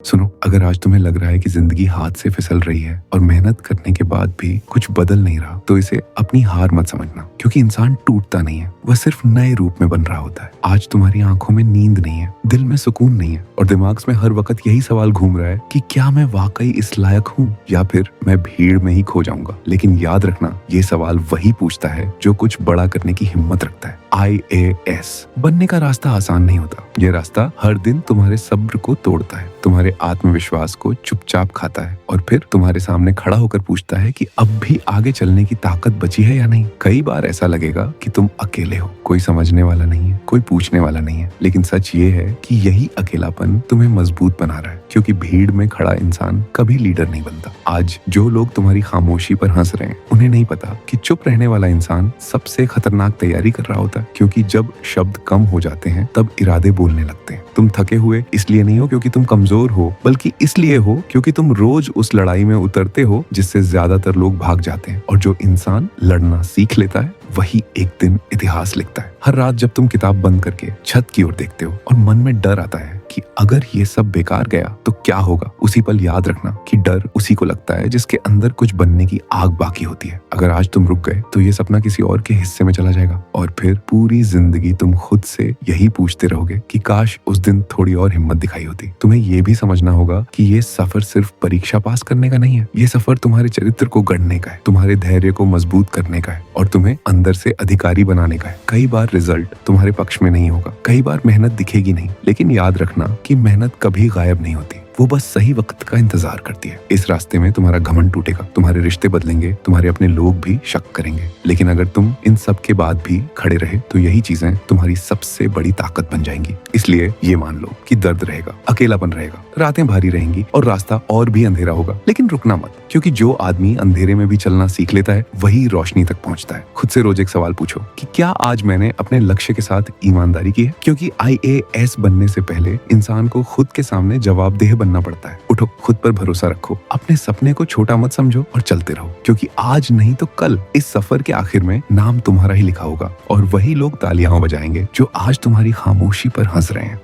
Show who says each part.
Speaker 1: सुनो, अगर आज तुम्हें लग रहा है कि जिंदगी हाथ से फिसल रही है और मेहनत करने के बाद भी कुछ बदल नहीं रहा, तो इसे अपनी हार मत समझना, क्योंकि इंसान टूटता नहीं है, वह सिर्फ नए रूप में बन रहा होता है। आज तुम्हारी आंखों में नींद नहीं है, दिल में सुकून नहीं है और दिमाग में हर वक्त यही सवाल घूम रहा है कि क्या मैं वाकई इस लायक हूँ या फिर मैं भीड़ में ही खो जाऊंगा। लेकिन याद रखना, ये सवाल वही पूछता है जो कुछ बड़ा करने की हिम्मत रखता है। IAS बनने का रास्ता आसान नहीं होता। ये रास्ता हर दिन तुम्हारे सब्र को तोड़ता है, तुम्हारे आत्मविश्वास को चुपचाप खाता है और फिर तुम्हारे सामने खड़ा होकर पूछता है कि अब भी आगे चलने की ताकत बची है या नहीं। कई बार ऐसा लगेगा कि तुम अकेले हो, कोई समझने वाला नहीं है, कोई पूछने वाला नहीं है। लेकिन सच ये है कि यही अकेलापन तुम्हें मजबूत बना रहा है, क्योंकि भीड़ में खड़ा इंसान कभी लीडर नहीं बनता। आज जो लोग तुम्हारी खामोशी पर हंस रहे हैं, उन्हें नहीं पता कि चुप रहने वाला इंसान सबसे खतरनाक तैयारी कर रहा होता है, क्योंकि जब शब्द कम हो जाते हैं तब इरादे बोलने लगते हैं। तुम थके हुए इसलिए नहीं हो क्योंकि तुम कमजोर हो, बल्कि इसलिए हो क्योंकि तुम रोज उस लड़ाई में उतरते हो जिससे ज्यादातर लोग भाग जाते हैं। और जो इंसान लड़ना सीख लेता है वही एक दिन इतिहास लिखता है। हर रात जब तुम किताब बंद करके छत की ओर देखते हो और मन में डर आता है कि अगर ये सब बेकार गया तो क्या होगा, उसी पल याद रखना कि डर उसी को लगता है जिसके अंदर कुछ बनने की आग बाकी होती है। अगर आज तुम रुक गए तो ये सपना किसी और के हिस्से में चला जाएगा और फिर पूरी जिंदगी तुम खुद से यही पूछते रहोगे कि काश उस दिन थोड़ी और हिम्मत दिखाई होती। तुम्हें ये भी समझना होगा कि ये सफर सिर्फ परीक्षा पास करने का नहीं है, ये सफर तुम्हारे चरित्र को गढ़ने का है, तुम्हारे धैर्य को मजबूत करने का है और तुम्हें अंदर से अधिकारी बनाने का है। कई बार रिजल्ट तुम्हारे पक्ष में नहीं होगा, कई बार मेहनत दिखेगी नहीं, लेकिन याद रखना कि मेहनत कभी गायब नहीं होती, वो बस सही वक्त का इंतजार करती है। इस रास्ते में तुम्हारा घमंड टूटेगा, तुम्हारे रिश्ते बदलेंगे, तुम्हारे अपने लोग भी शक करेंगे, लेकिन अगर तुम इन सब के बाद भी खड़े रहे तो यही चीजें तुम्हारी सबसे बड़ी ताकत बन जाएंगी। इसलिए ये मान लो कि दर्द रहेगा, अकेलापन रहेगा, रातें भारी रहेंगी और रास्ता और भी अंधेरा होगा, लेकिन रुकना मत, क्योंकि जो आदमी अंधेरे में भी चलना सीख लेता है वही रोशनी तक पहुंचता है। खुद से रोज एक सवाल पूछो कि क्या आज मैंने अपने लक्ष्य के साथ ईमानदारी की है, क्योंकि IAS बनने से पहले इंसान को खुद के सामने जवाबदेह बनना पड़ता है। उठो, खुद पर भरोसा रखो, अपने सपने को छोटा मत समझो और चलते रहो, क्योंकि आज नहीं तो कल इस सफर के आखिर में नाम तुम्हारा ही लिखा होगा और वही लोग तालियां बजाएंगे जो आज तुम्हारी खामोशी पर हंस रहे हैं।